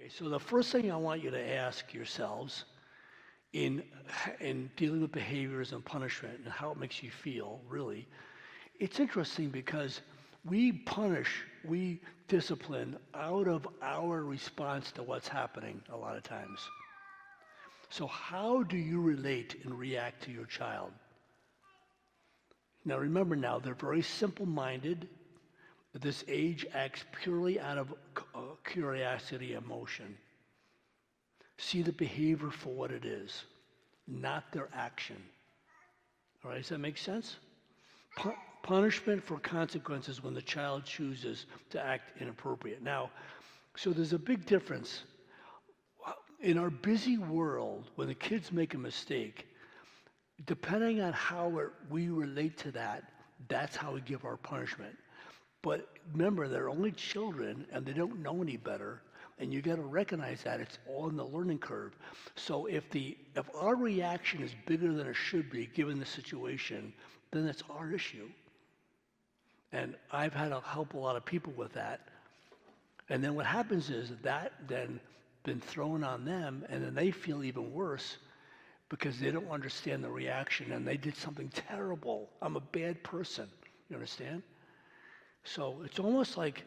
Okay, so the first thing I want you to ask yourselves in dealing with behaviors and punishment and how it makes you feel, really, it's interesting because we punish, we discipline out of our response to what's happening a lot of times. So how do you relate and react to your child? Now remember now, they're very simple-minded. This age acts purely out of curiosity, emotion. See the behavior for what it is, not their action. All right, does that make sense? Punishment for consequences when the child chooses to act inappropriate. Now, so there's a big difference. In our busy world, when the kids make a mistake, depending on how we relate to that, that's how we give our punishment. But remember, they're only children and they don't know any better. And you got to recognize that it's all in the learning curve. So if our reaction is bigger than it should be, given the situation, then it's our issue. And I've had to help a lot of people with that. And then what happens is that then been thrown on them, and then they feel even worse because they don't understand the reaction and they did something terrible. I'm a bad person. You understand? So it's almost like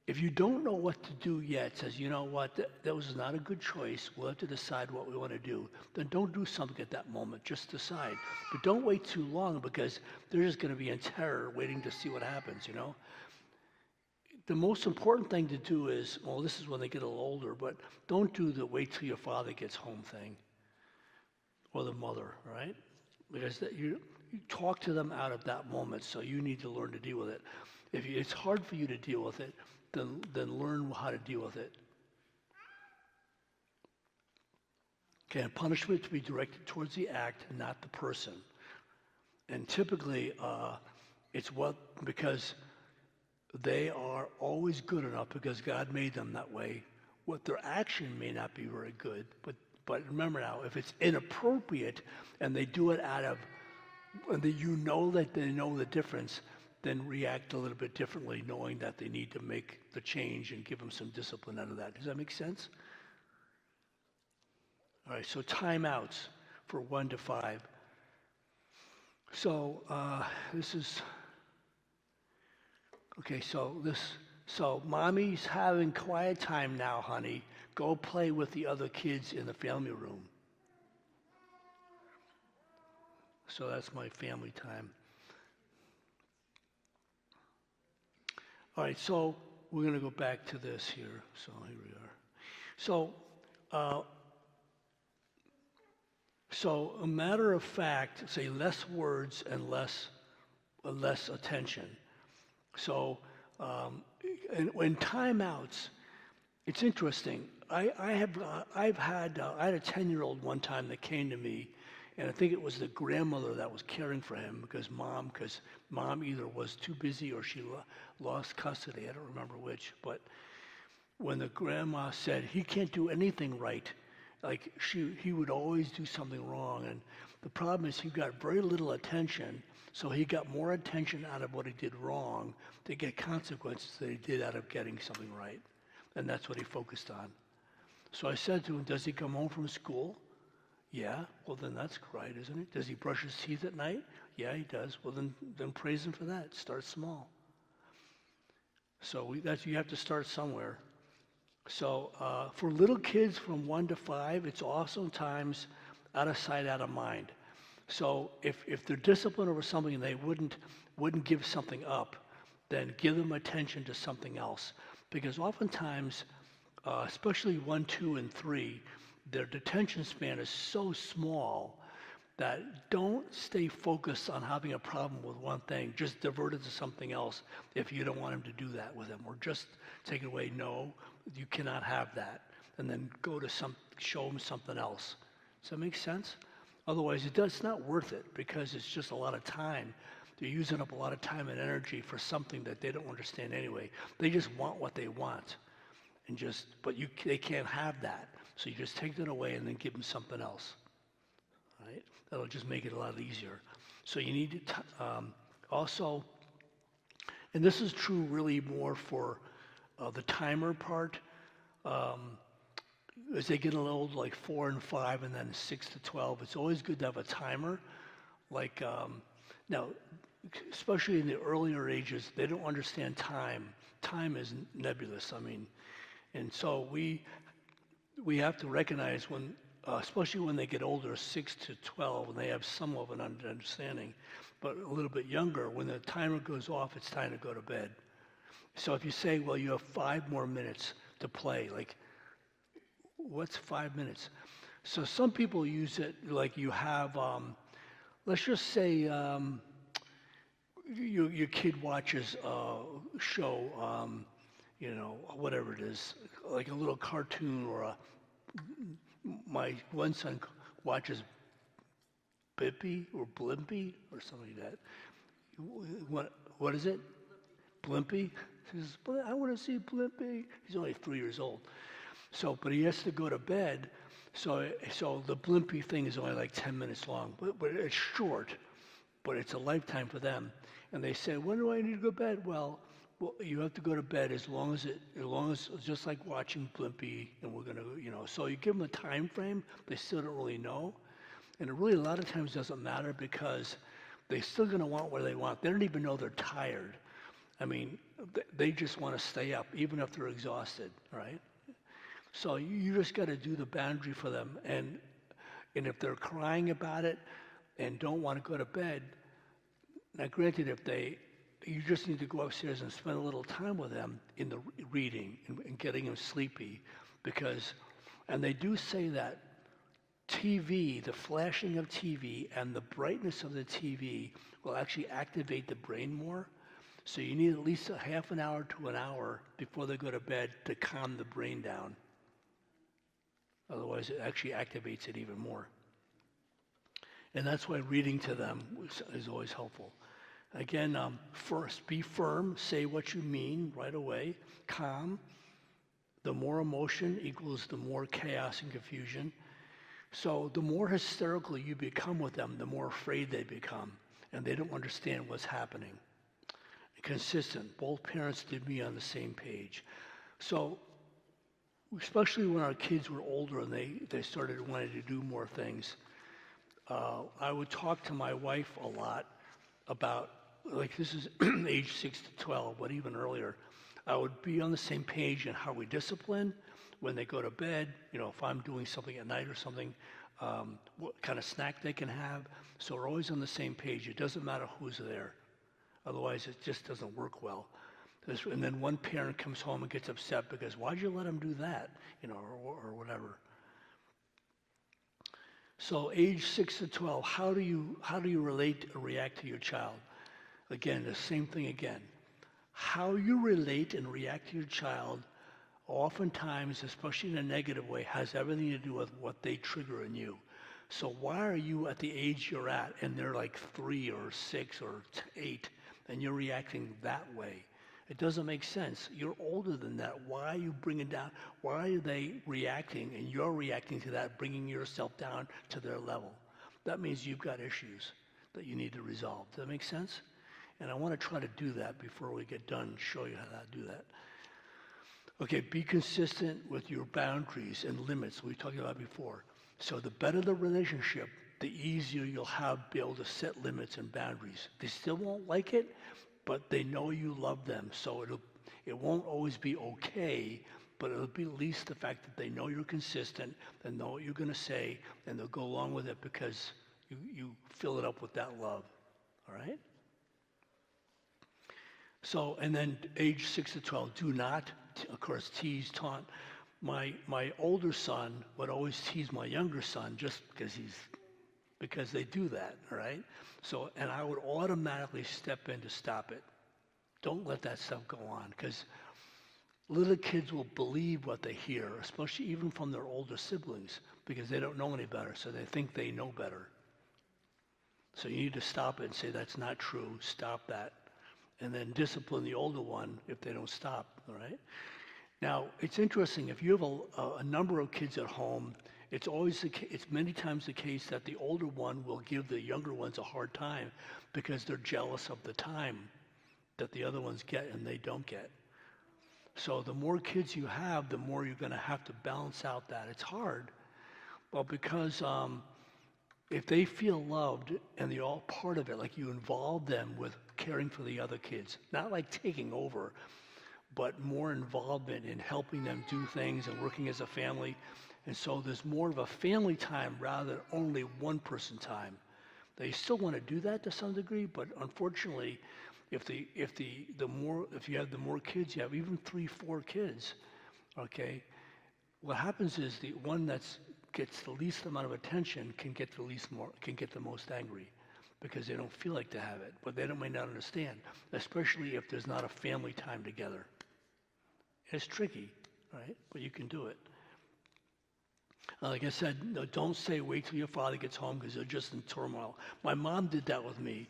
if you don't know what to do yet, says, you know what, that was not a good choice. We'll have to decide what we want to do. Then don't do something at that moment. Just decide. But don't wait too long because they're just going to be in terror waiting to see what happens, you know. The most important thing to do is, well, this is when they get a little older, but don't do the wait till your father gets home thing or the mother, right? Because you talk to them out of that moment, so you need to learn to deal with it. If it's hard for you to deal with it, then learn how to deal with it. Okay, and punishment to be directed towards the act, not the person. And typically, it's because they are always good enough because God made them that way. What their action may not be very good, but remember now, if it's inappropriate and they do it and you know that they know the difference, then react a little bit differently, knowing that they need to make the change and give them some discipline out of that. Does that make sense? All right, so timeouts for 1 to 5. So this is, okay, so mommy's having quiet time now, honey. Go play with the other kids in the family room. So that's my family time. All right, so we're going to go back to this here. So here we are. So a matter of fact, say less words and less attention. So in timeouts, it's interesting. I had a 10-year-old one time that came to me, and I think it was the grandmother that was caring for him because mom either was too busy or she lost custody. I don't remember which. But when the grandma said he can't do anything right, like he would always do something wrong. And the problem is he got very little attention, so he got more attention out of what he did wrong to get consequences than he did out of getting something right. And that's what he focused on. So I said to him, does he come home from school? Yeah, well then that's right, isn't it? Does he brush his teeth at night? Yeah, he does. Well then praise him for that. Start small. So you have to start somewhere. So for little kids from 1 to 5, it's awesome times out of sight, out of mind. So if they're disciplined over something and they wouldn't give something up, then give them attention to something else. Because oftentimes, especially 1, 2, and 3, their detention span is so small that don't stay focused on having a problem with one thing. Just divert it to something else if you don't want them to do that with them. Or just take it away, no, you cannot have that. And then show them something else. Does that make sense? Otherwise, it's not worth it because it's just a lot of time. They're using up a lot of time and energy for something that they don't understand anyway. They just want what they want. But they can't have that. So you just take that away and then give them something else. Right? That'll just make it a lot easier. So you need to also, and this is true really more for the timer part. as they get a little older, like 4 and 5, and then 6 to 12, it's always good to have a timer. Like now, especially in the earlier ages, they don't understand time. Time is nebulous. I mean, and so we have to recognize when, especially when they get older, 6 to 12, and they have some of an understanding, but a little bit younger, when the timer goes off, it's time to go to bed. So if you say, well, you have 5 more minutes to play, like, what's 5 minutes? So some people use it like you have, let's just say your kid watches a show, you know, whatever it is, like a little cartoon or my one son watches Bippy or Blimpy or something like that. What is it? Blimpy? He says, I want to see Blimpy. He's only 3 years old. So, but he has to go to bed. So the Blimpy thing is only like 10 minutes long, but it's short, but it's a lifetime for them. And they say, when do I need to go to bed? Well, you have to go to bed as long as it's just like watching Blimpy, and we're gonna, you know. So you give them a time frame, they still don't really know, and it really a lot of times doesn't matter because they're still gonna want what they want. They don't even know they're tired. I mean, they just want to stay up even if they're exhausted, right? So you just got to do the boundary for them, and if they're crying about it and don't want to go to bed, now granted, you just need to go upstairs and spend a little time with them in the reading and getting them sleepy, because, and they do say that TV, the flashing of TV and the brightness of the TV will actually activate the brain more. So you need at least a half an hour to an hour before they go to bed to calm the brain down. Otherwise, it actually activates it even more. And that's why reading to them is always helpful. Again, first, be firm, say what you mean right away, calm. The more emotion equals the more chaos and confusion. So the more hysterical you become with them, the more afraid they become, and they don't understand what's happening. Consistent. Both parents did me on the same page. So, especially when our kids were older and they started wanting to do more things, I would talk to my wife a lot about, like this is age 6 to 12, but even earlier, I would be on the same page in how we discipline, when they go to bed, you know, if I'm doing something at night or something, what kind of snack they can have. So we're always on the same page. It doesn't matter who's there. Otherwise, it just doesn't work well. And then one parent comes home and gets upset because why'd you let him do that, you know, or whatever. So, age 6 to 12, how do you relate or react to your child? Again, the same thing again. How you relate and react to your child, oftentimes, especially in a negative way, has everything to do with what they trigger in you. So why are you at the age you're at, and they're like 3 or 6 or 8? And you're reacting that way? It doesn't make sense. You're older than that. Why are you bringing down? Why are they reacting and you're reacting to that, bringing yourself down to their level? That means you've got issues that you need to resolve. Does that make sense? And I want to try to do that before we get done, show you how to do that. Okay, be consistent with your boundaries and limits we talked about before. So the better the relationship, the easier you'll be able to set limits and boundaries. They still won't like it, but they know you love them. So it won't always be okay, but it'll be at least the fact that they know you're consistent, they know what you're going to say, and they'll go along with it because you fill it up with that love. All right? So, and then age 6 to 12, do not, of course, tease, taunt. My older son would always tease my younger son just because they do that, all right? So, and I would automatically step in to stop it. Don't let that stuff go on, because little kids will believe what they hear, especially even from their older siblings, because they don't know any better, so they think they know better. So you need to stop it and say, that's not true, stop that. And then discipline the older one if they don't stop, all right? Now, it's interesting, if you have a number of kids at home, it's many times the case that the older one will give the younger ones a hard time because they're jealous of the time that the other ones get and they don't get. So the more kids you have, the more you're going to have to balance out that. It's hard, but because if they feel loved and they're all part of it, like you involve them with caring for the other kids, not like taking over, but more involvement in helping them do things and working as a family. And so there's more of a family time rather than only one person time. They still want to do that to some degree, but unfortunately, if you have the more kids you have, even 3, 4 kids, okay, what happens is the one that gets the least amount of attention can get the most angry because they don't feel like they have it, but they may not understand, especially if there's not a family time together. It's tricky, right? But you can do it. Like I said, no, don't say wait till your father gets home because they're just in turmoil. My mom did that with me,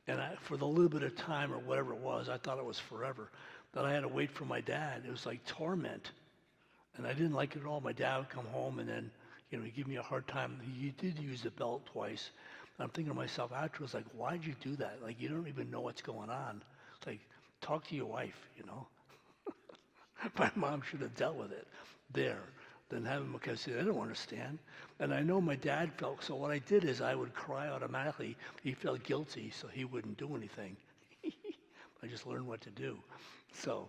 and for the little bit of time or whatever it was, I thought it was forever, that I had to wait for my dad. It was like torment, and I didn't like it at all. My dad would come home, and then he'd give me a hard time. He did use the belt twice. I'm thinking to myself afterwards, like, why'd you do that? Like, you don't even know what's going on. It's like, talk to your wife, My mom should have dealt with it there than have him, because they don't understand. And I know my dad felt, so what I did is I would cry automatically. He felt guilty, so he wouldn't do anything. I just learned what to do. So,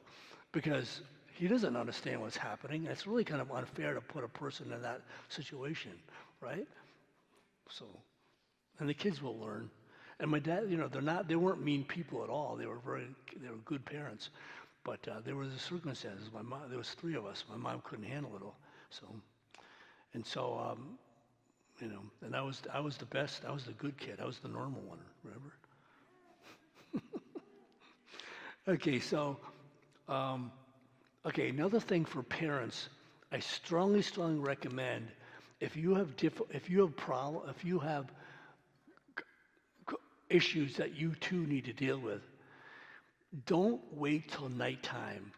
because he doesn't understand what's happening, it's really kind of unfair to put a person in that situation, right? So, and the kids will learn. And my dad, they weren't mean people at all. They were good parents. But there were the circumstances. My mom, there was 3 of us. My mom couldn't handle it all. And I was the best. I was the good kid. I was the normal one. Remember? Okay. So, another thing for parents, I strongly recommend if you have issues that you too need to deal with, don't wait till nighttime,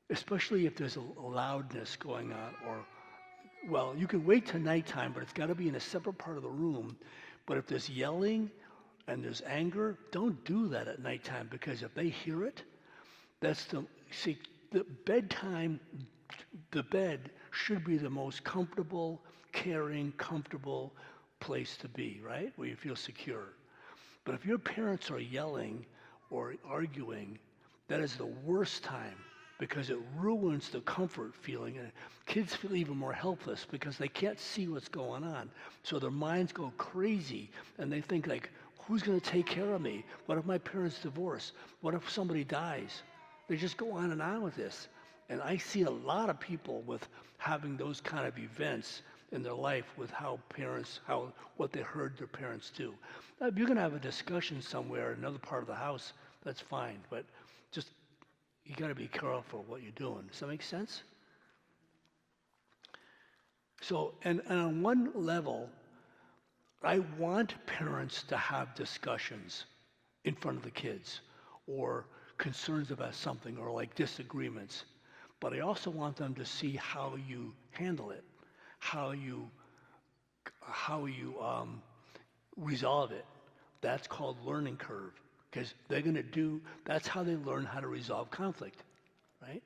especially if there's a loudness going on, well, you can wait till nighttime, but it's got to be in a separate part of the room. But if there's yelling and there's anger, don't do that at nighttime, because if they hear it, the bedtime, the bed should be the most comfortable, caring, comfortable place to be, right? Where you feel secure. But if your parents are yelling or arguing, that is the worst time, because it ruins the comfort feeling. And kids feel even more helpless because they can't see what's going on. So their minds go crazy, and they think like, who's going to take care of me? What if my parents divorce? What if somebody dies? They just go on and on with this. And I see a lot of people with having those kind of events in their life with what they heard their parents do. Now, if you're going to have a discussion somewhere in another part of the house, that's fine. But just, you got to be careful what you're doing. Does that make sense? So, and on one level, I want parents to have discussions in front of the kids, or concerns about something, or like disagreements. But I also want them to see how you handle it, how you resolve it. That's called learning curve, because that's how they learn how to resolve conflict, right?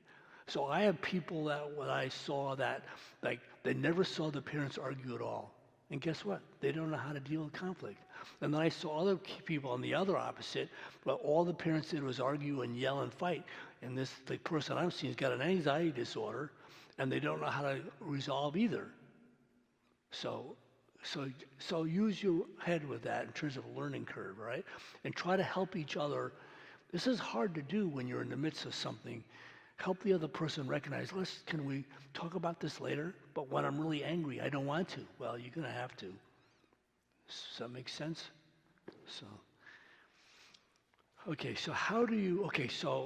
So I have people that when I saw that, like, they never saw the parents argue at all. And guess what? They don't know how to deal with conflict. And then I saw other people on the other opposite, but all the parents did was argue and yell and fight. And the person I'm seeing has got an anxiety disorder, and they don't know how to resolve either. So use your head with that in terms of a learning curve, right? And try to help each other. This is hard to do when you're in the midst of something. Help the other person recognize, can we talk about this later? But when I'm really angry, I don't want to. Well, you're going to have to. Does that make sense? So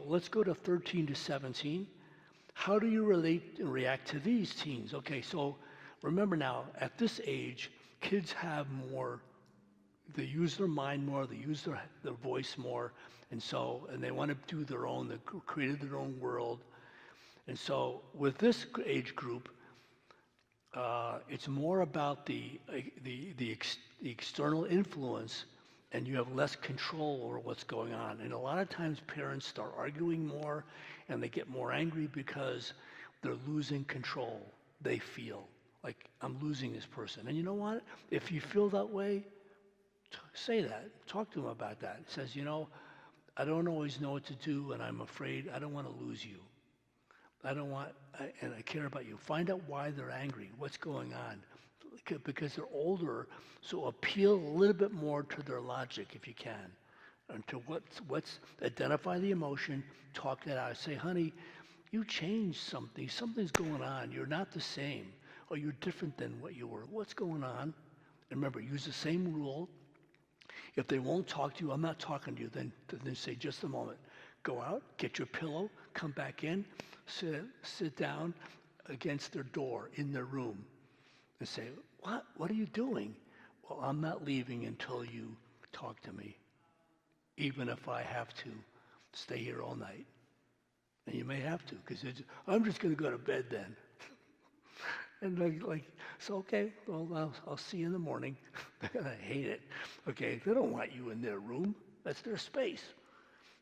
let's go to 13 to 17. How do you relate and react to these teens? Okay, so remember now, at this age, kids have more, they use their mind more, they use their voice more, and they want to do their own, they created their own world. And so with this age group, it's more about the external influence and you have less control over what's going on. And a lot of times parents start arguing more and they get more angry because they're losing control. They feel like, I'm losing this person. And you know what? If you feel that way, say that. Talk to them about that. It says, I don't always know what to do, and I'm afraid I don't want to lose you. And I care about you. Find out why they're angry, what's going on. Because they're older, so appeal a little bit more to their logic if you can. And to identify the emotion, talk that out. Say, honey, you changed something. Something's going on. You're not the same. Or you're different than what you were. What's going on? And remember, use the same rule. If they won't talk to you, I'm not talking to you, then say, just a moment. Go out, get your pillow, come back in, sit down against their door in their room and say, what are you doing? Well, I'm not leaving until you talk to me, even if I have to stay here all night. And you may have to, because I'm just going to go to bed then. And so okay, well, I'll see you in the morning. They're going to hate it. Okay, they don't want you in their room. That's their space.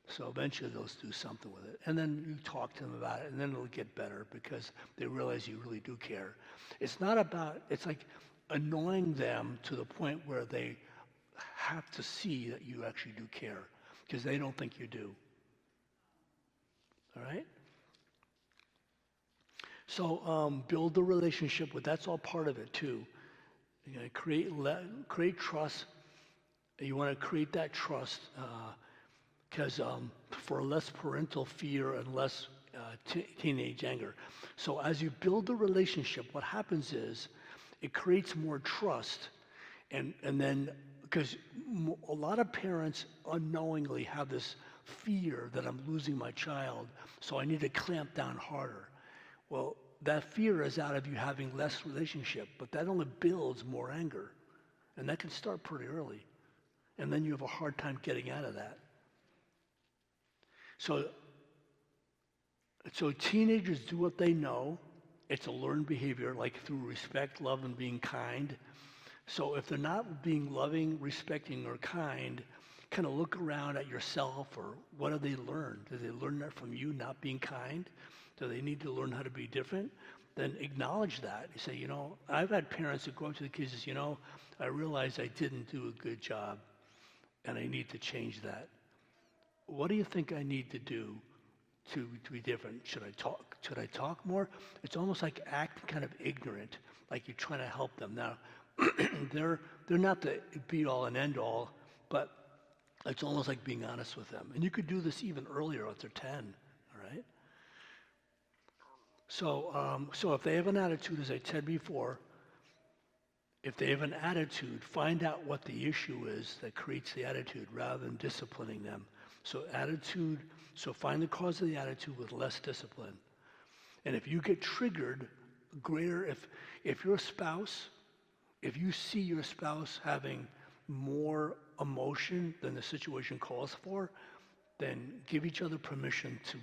So eventually they'll do something with it. And then you talk to them about it, and then it'll get better because they realize you really do care. It's like annoying them to the point where they have to see that you actually do care because they don't think you do. All right? So build the relationship, but that's all part of it too. You know, create trust. You want to create that trust because for less parental fear and less teenage anger. So as you build the relationship, what happens is it creates more trust, and then because a lot of parents unknowingly have this fear that I'm losing my child, so I need to clamp down harder. Well, that fear is out of you having less relationship, but that only builds more anger. And that can start pretty early. And then you have a hard time getting out of that. So teenagers do what they know. It's a learned behavior, like through respect, love, and being kind. So if they're not being loving, respecting, or kind, kind of look around at yourself, or what have they learned? Did they learn that from you not being kind? Do they need to learn how to be different? Then acknowledge that. You say, I've had parents that go up to the kids and say, I realized I didn't do a good job and I need to change that. What do you think I need to do to be different? Should I talk? Should I talk more? It's almost like act kind of ignorant, like you're trying to help them. Now, they're not the be-all and end-all, but it's almost like being honest with them. And you could do this even earlier if they're 10, all right? So if they have an attitude, as I said before, if they have an attitude, find out what the issue is that creates the attitude rather than disciplining them. So find the cause of the attitude with less discipline. And if you get triggered, if your spouse, if you see your spouse having more emotion than the situation calls for, then give each other permission to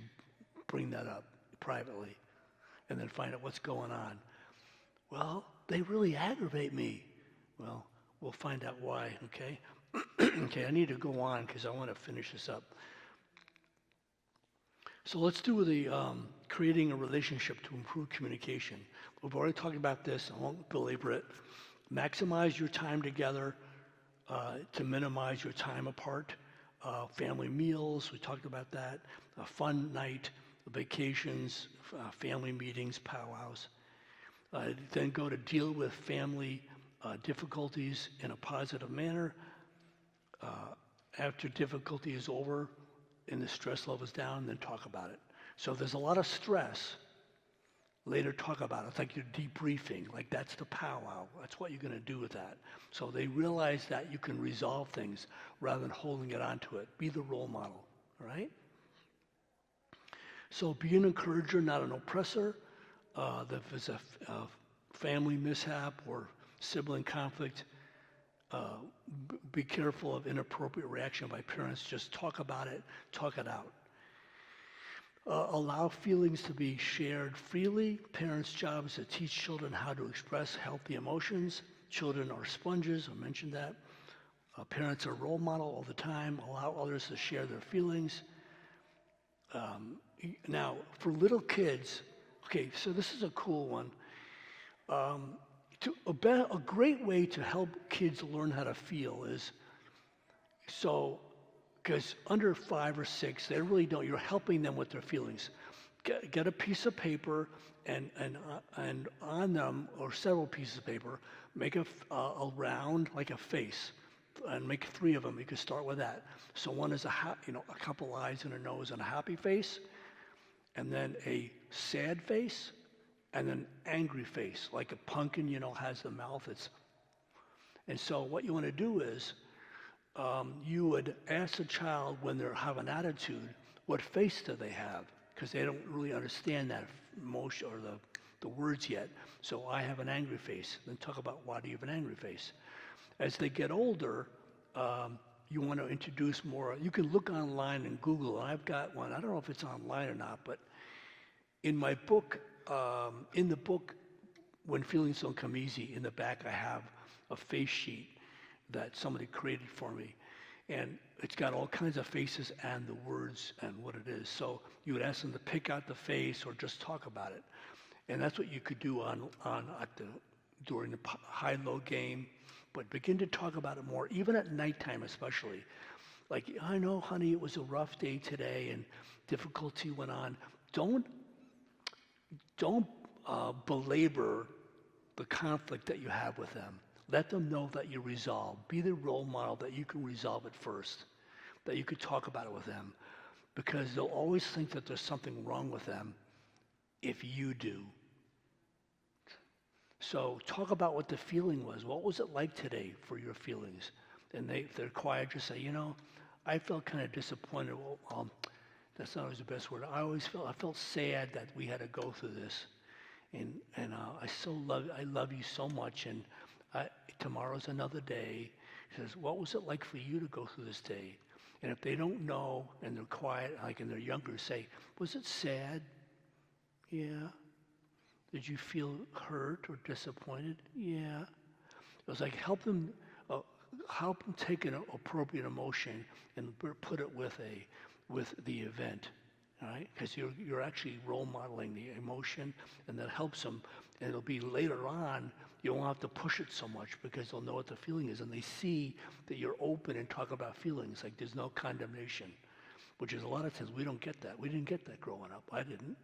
bring that up privately. And then find out what's going on. Well, they really aggravate me. Well, we'll find out why, okay? Okay, I need to go on because I want to finish this up. So let's do the creating a relationship to improve communication. We've already talked about this. I won't belabor it. Maximize your time together to minimize your time apart. Family meals, we talked about that. A fun night. Vacations, family meetings, powwows. Then go to deal with family difficulties in a positive manner. After difficulty is over and the stress level is down, then talk about it. So if there's a lot of stress, later talk about it. It's like you're debriefing, like that's the powwow. That's what you're going to do with that. So they realize that you can resolve things rather than holding it onto it. Be the role model, all right? So be an encourager, not an oppressor. If it's a family mishap or sibling conflict, be careful of inappropriate reaction by parents. Just talk about it, talk it out. Allow feelings to be shared freely. Parents' job is to teach children how to express healthy emotions. Children are sponges, I mentioned that. Parents are role model all the time. Allow others to share their feelings. Now, for little kids, okay, so this is a cool one. A great way to help kids learn how to feel is because under 5 or 6, they really don't. You're helping them with their feelings. Get a piece of paper and on them, or several pieces of paper, make a round like a face, and make 3 of them. You can start with that. So one is a couple eyes and a nose and a happy face, and then a sad face, and an angry face, like a pumpkin, has the mouth. And so what you want to do is you would ask the child when they have an attitude, what face do they have? Because they don't really understand that emotion or the words yet. So I have an angry face. Then talk about why do you have an angry face. As they get older, you want to introduce more. You can look online and Google. I've got one. I don't know if it's online or not, but in my book, in the book, When Feelings Don't Come Easy, in the back I have a face sheet that somebody created for me. And it's got all kinds of faces and the words and what it is. So you would ask them to pick out the face or just talk about it. And that's what you could do during the high-low game. But begin to talk about it more, even at nighttime especially. Like, I know, honey, it was a rough day today and difficulty went on. Don't belabor the conflict that you have with them. Let them know that you resolve. Be the role model that you can resolve it first, that you could talk about it with them, because they'll always think that there's something wrong with them if you do. So talk about what the feeling was. What was it like today for your feelings? And if they're quiet, just say, I felt kind of disappointed. Well, that's not always the best word. I felt sad that we had to go through this. And I love you so much. And tomorrow's another day. He says, what was it like for you to go through this day? And if they don't know and they're quiet, like and they're younger, say, was it sad? Yeah. Did you feel hurt or disappointed? Yeah. It was like help them take an appropriate emotion and put it with the event, all right? Because you're actually role modeling the emotion, and that helps them. And it'll be later on, you won't have to push it so much because they'll know what the feeling is, and they see that you're open and talk about feelings. Like there's no condemnation, which is a lot of times we don't get that. We didn't get that growing up. I didn't.